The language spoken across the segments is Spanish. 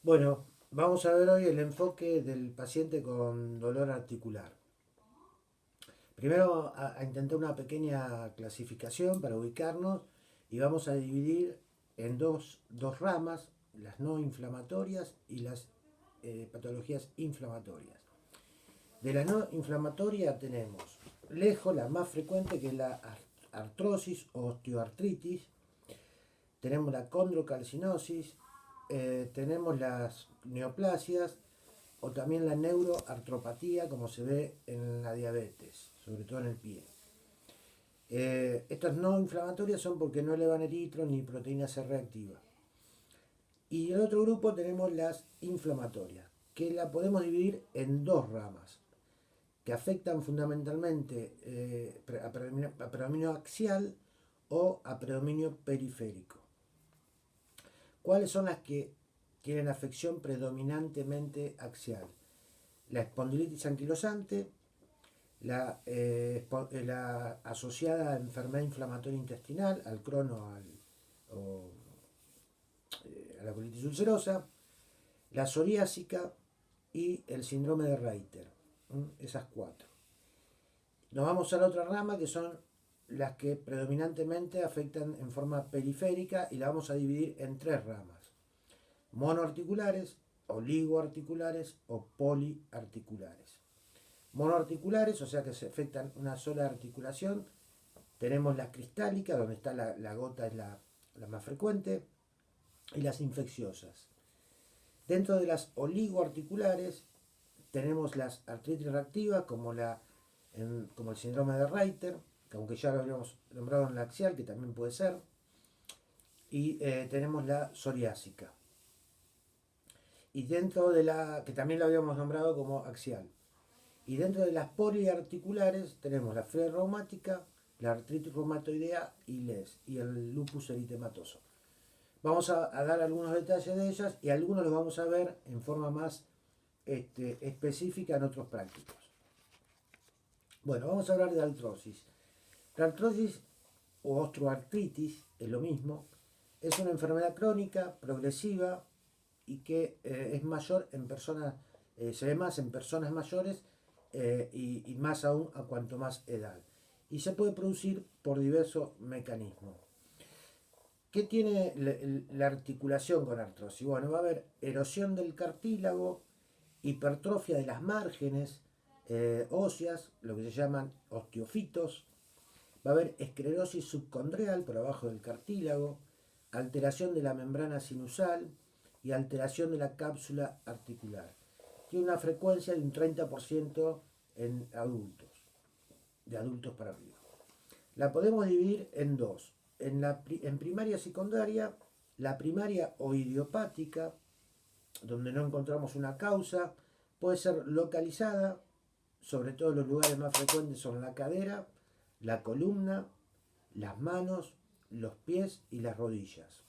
Bueno, vamos a ver hoy el enfoque del paciente con dolor articular. Primero a intentar una pequeña clasificación para ubicarnos y vamos a dividir en dos ramas, las no inflamatorias y las patologías inflamatorias. De la no inflamatoria tenemos lejos la más frecuente, que es la artrosis o osteoartritis. Tenemos la condrocalcinosis, tenemos las neoplasias o también la neuroartropatía, como se ve en la diabetes, sobre todo en el pie. Estas no inflamatorias son porque no elevan eritro ni proteína C reactiva. Y en el otro grupo tenemos las inflamatorias, que la podemos dividir en dos ramas, que afectan fundamentalmente a predominio axial o a predominio periférico. ¿Cuáles son las que tienen afección predominantemente axial? La espondilitis anquilosante, la asociada a enfermedad inflamatoria intestinal, al Crohn o a la colitis ulcerosa, la psoriásica y el síndrome de Reiter. Esas cuatro. Nos vamos a la otra rama, que son las que predominantemente afectan en forma periférica, y la vamos a dividir en tres ramas: monoarticulares, oligoarticulares o poliarticulares. Monoarticulares, o sea que se afectan una sola articulación. Tenemos la cristálica, donde está la gota, es la más frecuente, y las infecciosas. Dentro de las oligoarticulares tenemos las artritis reactivas, como el síndrome de Reiter, que aunque ya lo habíamos nombrado en la axial, que también puede ser, y tenemos la psoriásica. Y dentro de que también lo habíamos nombrado como axial. Y dentro de las poliarticulares tenemos la fiebre reumática, la artritis reumatoidea y el lupus eritematoso. Vamos a dar algunos detalles de ellas y algunos los vamos a ver en forma más específica en otros prácticos. Bueno, vamos a hablar de artrosis. La artrosis o osteoartritis es lo mismo. Es una enfermedad crónica, progresiva y que es mayor en personas, se ve más en personas mayores y más aún a cuanto más edad. Y se puede producir por diversos mecanismos. ¿Qué tiene la articulación con artrosis? Bueno, va a haber erosión del cartílago, hipertrofia de las márgenes óseas, lo que se llaman osteofitos. Va a haber esclerosis subcondrial por abajo del cartílago, alteración de la membrana sinusal y alteración de la cápsula articular. Tiene una frecuencia de un 30% en adultos, de adultos para arriba. La podemos dividir en dos. En primaria y secundaria, la primaria o idiopática, donde no encontramos una causa, puede ser localizada, sobre todo los lugares más frecuentes son la cadera, la columna, las manos, los pies y las rodillas.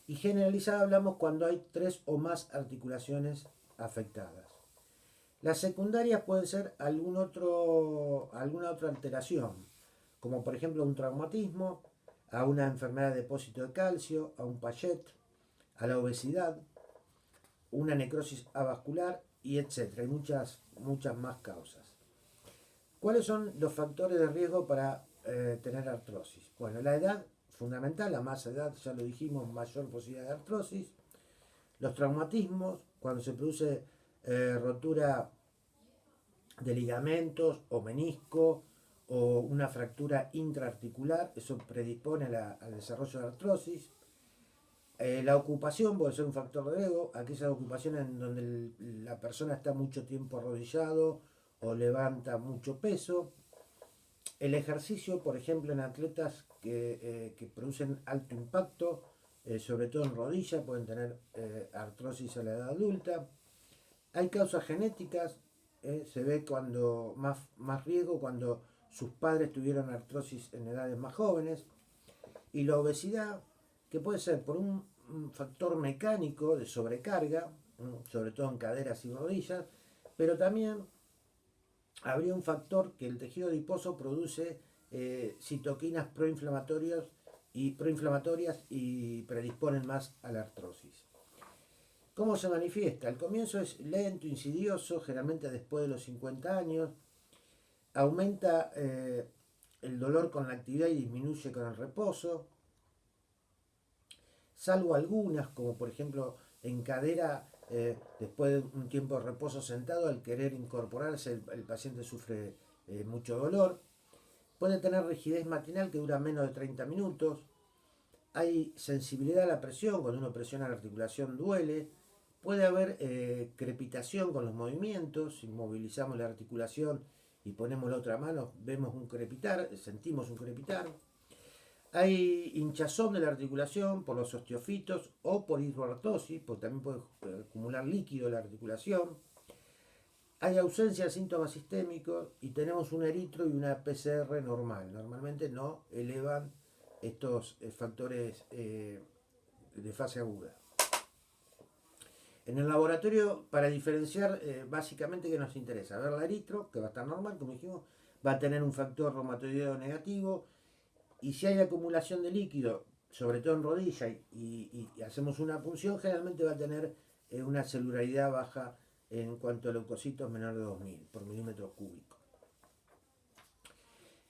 Y generalizada hablamos cuando hay tres o más articulaciones afectadas. Las secundarias pueden ser alguna otra alteración, como por ejemplo un traumatismo, a una enfermedad de depósito de calcio, a un Paget, a la obesidad, una necrosis avascular y etc. Hay muchas más causas. ¿Cuáles son los factores de riesgo para tener artrosis? Bueno, la edad fundamental, a más edad, ya lo dijimos, mayor posibilidad de artrosis. Los traumatismos, cuando se produce rotura de ligamentos o menisco o una fractura intraarticular, eso predispone al desarrollo de artrosis. La ocupación puede ser un factor de riesgo, aquellas ocupaciones en donde la persona está mucho tiempo arrodillado o levanta mucho peso. El ejercicio, por ejemplo, en atletas que producen alto impacto, sobre todo en rodillas, pueden tener artrosis a la edad adulta. Hay causas genéticas, se ve cuando más riesgo cuando sus padres tuvieron artrosis en edades más jóvenes. Y la obesidad, que puede ser por un factor mecánico de sobrecarga, sobre todo en caderas y rodillas, pero también habría un factor que el tejido adiposo produce citoquinas proinflamatorias y predisponen más a la artrosis. ¿Cómo se manifiesta? Al comienzo es lento, insidioso, generalmente después de los 50 años. Aumenta el dolor con la actividad y disminuye con el reposo. Salvo algunas, como por ejemplo en cadera, después de un tiempo de reposo sentado, al querer incorporarse, el paciente sufre mucho dolor. Puede tener rigidez matinal que dura menos de 30 minutos. Hay sensibilidad a la presión, cuando uno presiona la articulación duele. Puede haber crepitación con los movimientos, si movilizamos la articulación y ponemos la otra mano, vemos un crepitar, sentimos un crepitar. Hay hinchazón de la articulación por los osteofitos o por hidroartrosis, porque también puede acumular líquido en la articulación. Hay ausencia de síntomas sistémicos y tenemos un eritro y una PCR normal. Normalmente no elevan estos factores de fase aguda. En el laboratorio, para diferenciar, básicamente, ¿qué nos interesa? Ver la eritro, que va a estar normal, como dijimos, va a tener un factor reumatoideo negativo, y si hay acumulación de líquido, sobre todo en rodilla, y hacemos una punción, generalmente va a tener una celularidad baja en cuanto a leucocitos menor de 2000 por milímetro cúbico.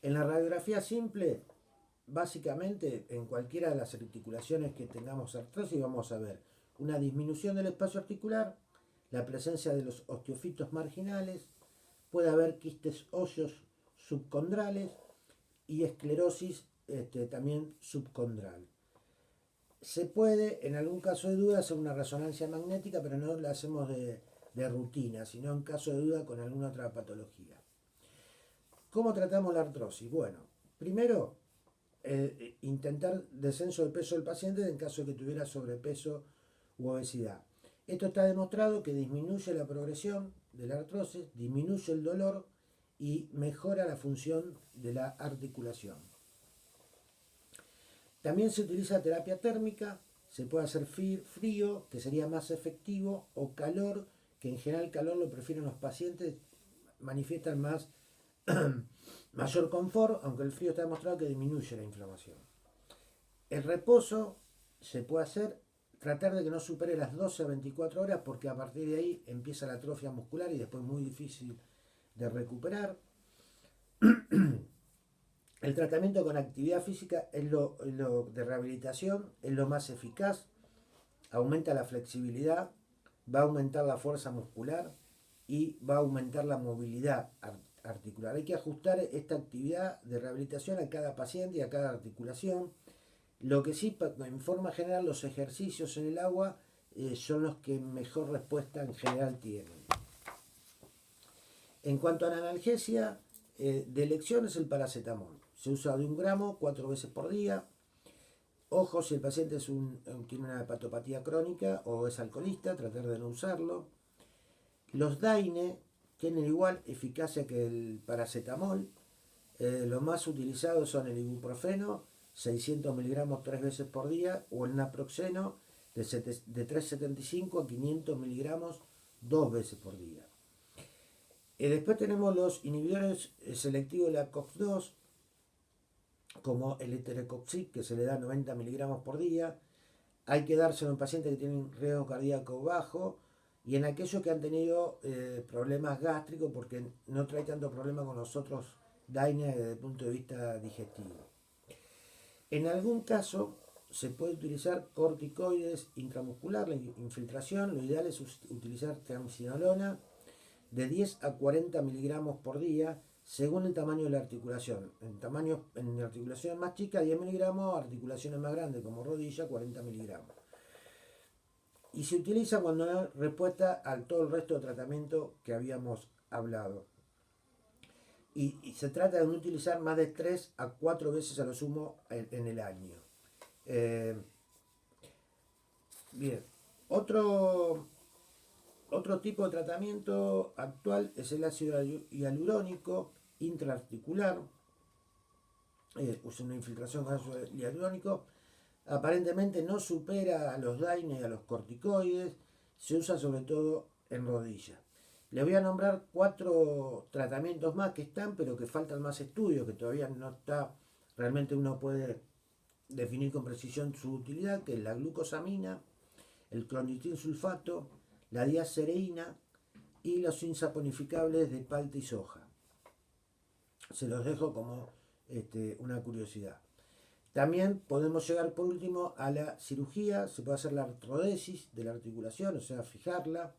En la radiografía simple, básicamente, en cualquiera de las articulaciones que tengamos artrosis, vamos a ver una disminución del espacio articular, la presencia de los osteofitos marginales, puede haber quistes óseos subcondrales y esclerosis también subcondral. Se puede, en algún caso de duda, hacer una resonancia magnética, pero no la hacemos de rutina, sino en caso de duda con alguna otra patología. ¿Cómo tratamos la artrosis? Bueno, primero, intentar descenso de peso del paciente en caso de que tuviera sobrepeso u obesidad. Esto está demostrado que disminuye la progresión de la artrosis, disminuye el dolor y mejora la función de la articulación. También se utiliza terapia térmica, se puede hacer frío, que sería más efectivo, o calor, que en general el calor lo prefieren los pacientes, manifiestan más mayor confort, aunque el frío está demostrado que disminuye la inflamación. El reposo se puede hacer, tratar de que no supere las 12 a 24 horas, porque a partir de ahí empieza la atrofia muscular y después es muy difícil de recuperar. El tratamiento con actividad física es lo de rehabilitación, es lo más eficaz, aumenta la flexibilidad, va a aumentar la fuerza muscular y va a aumentar la movilidad articular. Hay que ajustar esta actividad de rehabilitación a cada paciente y a cada articulación. Lo que sí, en forma general, los ejercicios en el agua son los que mejor respuesta en general tienen. En cuanto a la analgesia, de elección es el paracetamol. Se usa de 1 gramo 4 veces por día. Ojo, si el paciente tiene una hepatopatía crónica o es alcoholista, tratar de no usarlo. Los DAINE tienen igual eficacia que el paracetamol. Los más utilizados son el ibuprofeno, 600 miligramos 3 veces por día, o el naproxeno de 375 a 500 miligramos 2 veces por día. Después tenemos los inhibidores selectivos de la COX-2, como el Eterecoxib, que se le da 90 miligramos por día. Hay que dárselo en pacientes que tienen riesgo cardíaco bajo y en aquellos que han tenido problemas gástricos, porque no trae tanto problema con los otros DAINE desde el punto de vista digestivo. En algún caso se puede utilizar corticoides intramuscular, la infiltración. Lo ideal es utilizar triamcinolona de 10 a 40 miligramos por día, según el tamaño de la articulación. En articulaciones más chicas, 10 miligramos, articulaciones más grandes como rodilla, 40 miligramos. Y se utiliza cuando no hay respuesta a todo el resto de tratamiento que habíamos hablado. Y se trata de no utilizar más de 3 a 4 veces a lo sumo en el año. Bien, otro tipo de tratamiento actual es el ácido hialurónico intraarticular. Usa una infiltración con ácido hialurónico. Aparentemente no supera a los DAINE y a los corticoides. Se usa sobre todo en rodillas. Les voy a nombrar 4 tratamientos más que están, pero que faltan más estudios, que todavía no está, realmente uno puede definir con precisión su utilidad, que es la glucosamina, el clonidin sulfato, la diacereína y los insaponificables de palta y soja. Se los dejo como una curiosidad. También podemos llegar por último a la cirugía. Se puede hacer la artrodesis de la articulación, o sea, fijarla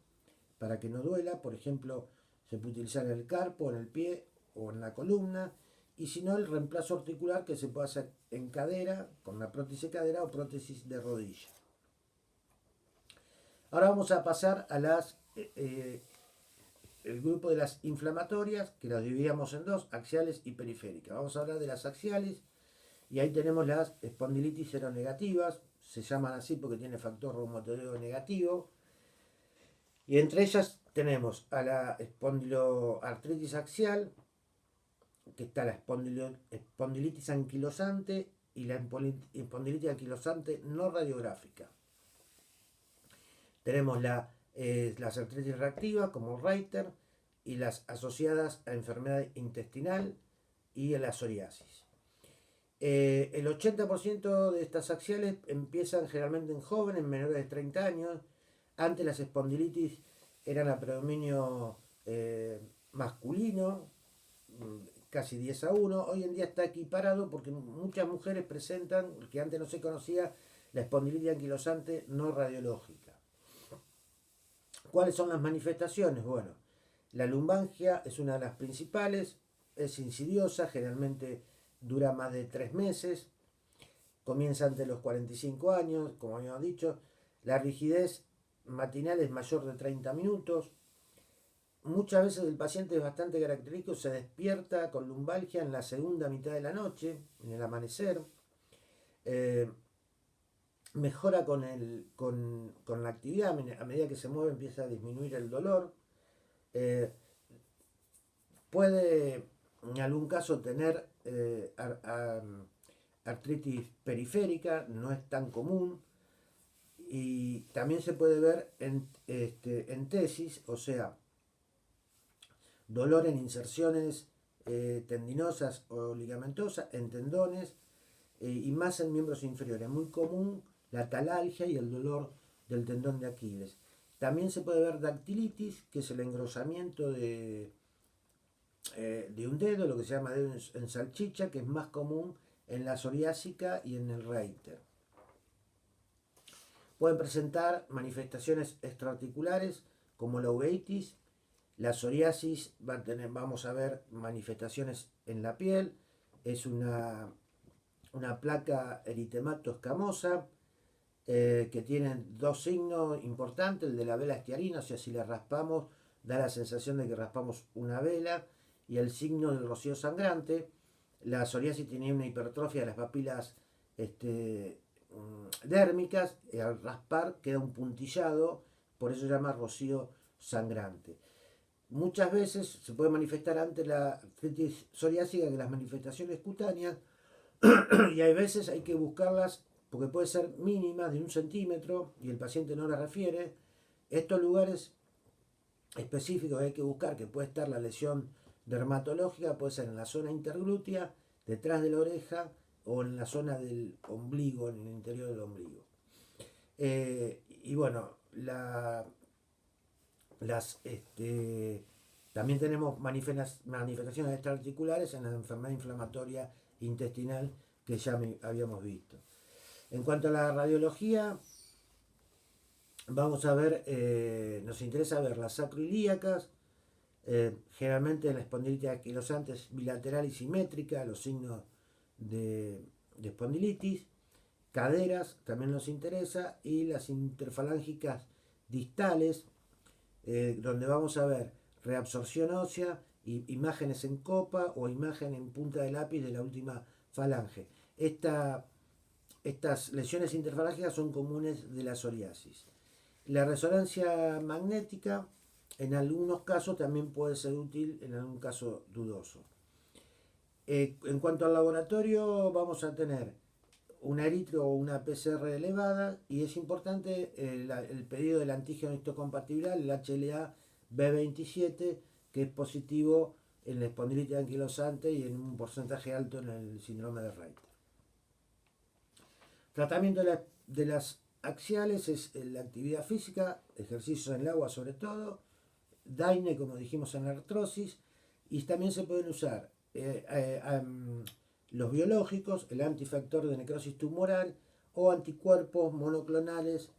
para que no duela. Por ejemplo, se puede utilizar en el carpo, en el pie o en la columna. Y si no, el reemplazo articular, que se puede hacer en cadera, con una prótesis de cadera o prótesis de rodilla. Ahora vamos a pasar a el grupo de las inflamatorias, que las dividíamos en dos, axiales y periféricas. Vamos a hablar de las axiales, y ahí tenemos las espondilitis seronegativas, se llaman así porque tiene factor reumatoideo negativo, y entre ellas tenemos a la espondiloartritis axial, que está la espondilitis anquilosante y la espondilitis anquilosante no radiográfica. Tenemos las artritis reactivas como Reiter y las asociadas a enfermedad intestinal y a la psoriasis. El 80% de estas axiales empiezan generalmente en jóvenes, menores de 30 años. Antes las espondilitis eran a predominio masculino, casi 10-1. Hoy en día está equiparado porque muchas mujeres presentan, que antes no se conocía, la espondilitis anquilosante no radiológica. ¿Cuáles son las manifestaciones? Bueno, la lumbalgia es una de las principales, es insidiosa, generalmente dura más de 3 meses, comienza ante los 45 años, como habíamos dicho. La rigidez matinal es mayor de 30 minutos. Muchas veces el paciente es bastante característico, se despierta con lumbalgia en la segunda mitad de la noche, en el amanecer. Mejora con la actividad, a medida que se mueve empieza a disminuir el dolor. Puede en algún caso tener artritis periférica, no es tan común, y también se puede ver en tesis, o sea, dolor en inserciones tendinosas o ligamentosas, en tendones y más en miembros inferiores. Muy común la talalgia y el dolor del tendón de Aquiles. También se puede ver dactilitis, que es el engrosamiento de un dedo, lo que se llama dedo en salchicha, que es más común en la psoriásica y en el Reiter. Pueden presentar manifestaciones extraarticulares como la uveitis. La psoriasis vamos a ver manifestaciones en la piel, es una placa eritemato escamosa que tiene dos signos importantes, el de la vela estiarina, o sea, si la raspamos da la sensación de que raspamos una vela, y el signo del rocío sangrante. La psoriasis tiene una hipertrofia de las papilas dérmicas, y al raspar queda un puntillado, por eso se llama rocío sangrante. Muchas veces se puede manifestar ante la artritis psoriásica que las manifestaciones cutáneas, y hay veces hay que buscarlas porque puede ser mínimas, de 1 centímetro, y el paciente no las refiere. Estos lugares específicos hay que buscar, que puede estar la lesión dermatológica, puede ser en la zona interglútea, detrás de la oreja, o en la zona del ombligo, en el interior del ombligo. Y bueno, también tenemos manifestaciones extraarticulares en la enfermedad inflamatoria intestinal que ya habíamos visto. En cuanto a la radiología, vamos a ver, nos interesa ver las sacroiliacas, generalmente la espondilitis anquilosante es bilateral y simétrica, los signos de espondilitis. Caderas también nos interesa, y las interfalángicas distales, donde vamos a ver reabsorción ósea, imágenes en copa o imagen en punta de lápiz de la última falange. Estas lesiones interfalángicas son comunes de la psoriasis. La resonancia magnética en algunos casos también puede ser útil, en algún caso dudoso. En cuanto al laboratorio, vamos a tener una eritro o una PCR elevada, y es importante el pedido del antígeno histocompatibilidad, el HLA-B27, que es positivo en la espondilitis anquilosante y en un porcentaje alto en el síndrome de Reiter. Tratamiento de las axiales es la actividad física, ejercicios en el agua sobre todo, DAINE como dijimos en la artrosis, y también se pueden usar los biológicos, el antifactor de necrosis tumoral o anticuerpos monoclonales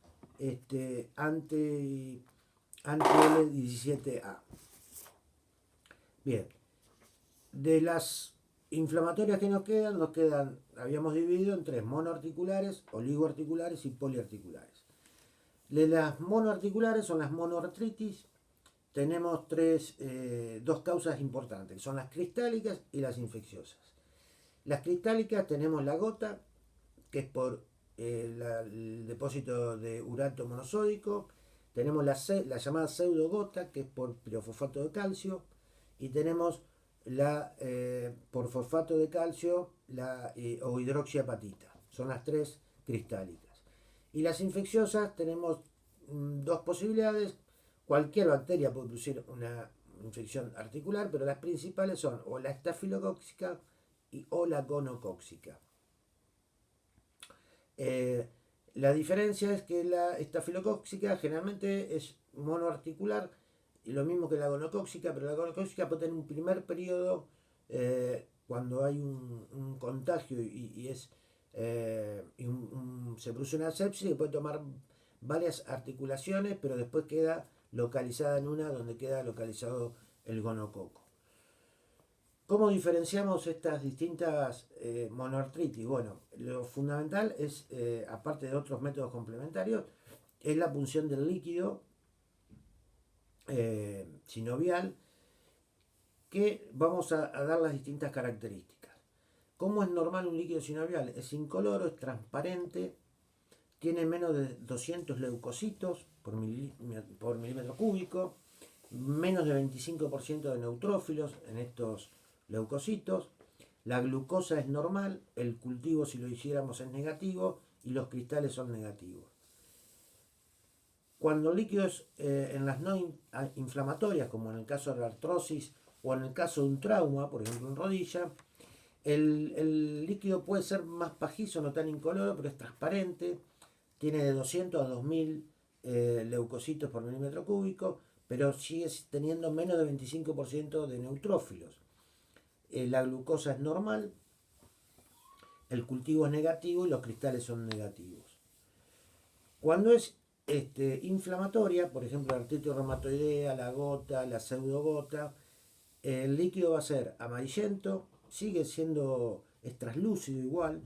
anti-L17A. Bien, de las inflamatorias que nos quedan, habíamos dividido en tres: monoarticulares, oligoarticulares y poliarticulares. De las monoarticulares son las monoartritis. Tenemos dos causas importantes, que son las cristálicas y las infecciosas. Las cristálicas tenemos la gota, que es por el depósito de urato monosódico. Tenemos la llamada pseudogota, que es por pirofosfato de calcio. Y tenemos por fosfato de calcio o hidroxiapatita. Son las tres cristálicas. Y las infecciosas tenemos dos posibilidades. Cualquier bacteria puede producir una infección articular, pero las principales son o la estafilocóxica o la gonocóxica. La diferencia es que la estafilocóxica generalmente es monoarticular, y lo mismo que la gonocóxica, pero la gonocóxica puede tener un primer periodo cuando hay un contagio se produce una sepsis, y puede tomar varias articulaciones, pero después queda localizada en una donde queda localizado el gonococo. ¿Cómo diferenciamos estas distintas monoartritis? Bueno, lo fundamental es, aparte de otros métodos complementarios, es la punción del líquido sinovial, que vamos a dar las distintas características. ¿Cómo es normal un líquido sinovial? Es incoloro, es transparente, tiene menos de 200 leucocitos por milímetro cúbico, menos de 25% de neutrófilos en estos leucocitos. La glucosa es normal, el cultivo, si lo hiciéramos, es negativo, y los cristales son negativos. Cuando el líquido es en las no inflamatorias, como en el caso de la artrosis o en el caso de un trauma, por ejemplo en rodilla, el líquido puede ser más pajizo, no tan incoloro, pero es transparente, tiene de 200 a 2000 leucocitos por milímetro cúbico, pero sigue teniendo menos de 25% de neutrófilos. La glucosa es normal, el cultivo es negativo y los cristales son negativos. Cuando es inflamatoria, por ejemplo la artritis reumatoidea, la gota, la pseudogota, el líquido va a ser amarillento, sigue siendo, es translúcido igual,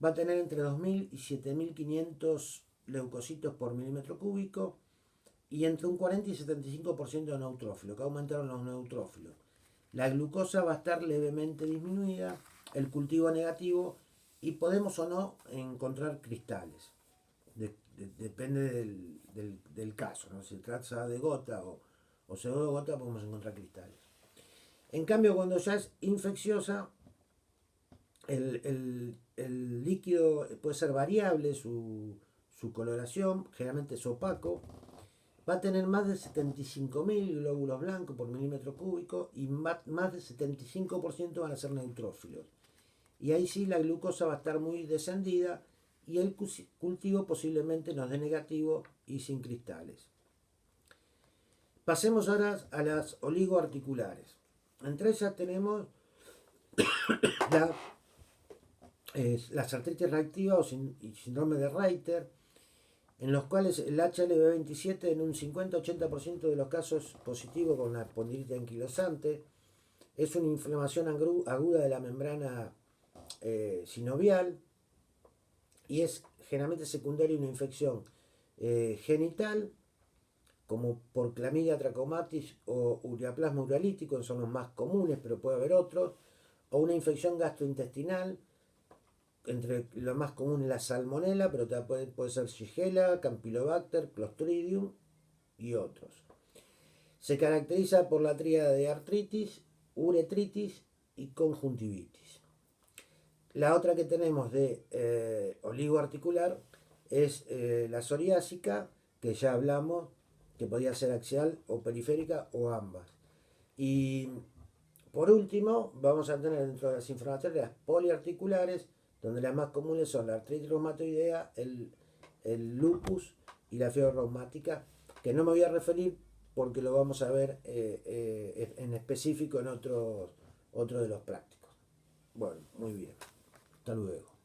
va a tener entre 2000 y 7500 leucocitos por milímetro cúbico y entre un 40 y 75% de neutrófilo, que aumentaron los neutrófilos. La glucosa va a estar levemente disminuida, el cultivo negativo, y podemos o no encontrar cristales. Depende del caso, ¿no? Si se trata de gota o pseudogota, podemos encontrar cristales. En cambio, cuando ya es infecciosa, el líquido puede ser variable, su coloración, generalmente es opaco, va a tener más de 75.000 glóbulos blancos por milímetro cúbico, y más de 75% van a ser neutrófilos. Y ahí sí la glucosa va a estar muy descendida, y el cultivo posiblemente nos dé negativo y sin cristales. Pasemos ahora a las oligoarticulares. Entre ellas tenemos las artritis reactivas y síndrome de Reiter, en los cuales el HLV27 en un 50-80% de los casos positivo con la espondilitis anquilosante. Es una inflamación aguda de la membrana sinovial, y es generalmente secundaria a una infección genital, como por Chlamydia trachomatis o ureaplasma uralítico, que son los más comunes, pero puede haber otros, o una infección gastrointestinal. Entre lo más común es la salmonela, pero puede ser Shigella, Campylobacter, Clostridium y otros. Se caracteriza por la tríada de artritis, uretritis y conjuntivitis. La otra que tenemos de oligoarticular es la psoriásica, que ya hablamos, que podía ser axial o periférica o ambas. Y por último, vamos a tener dentro de las inflamatorias poliarticulares, donde las más comunes son la artritis reumatoidea, el lupus y la fiebre reumática, que no me voy a referir porque lo vamos a ver en específico en otro de los prácticos. Bueno, muy bien. Hasta luego.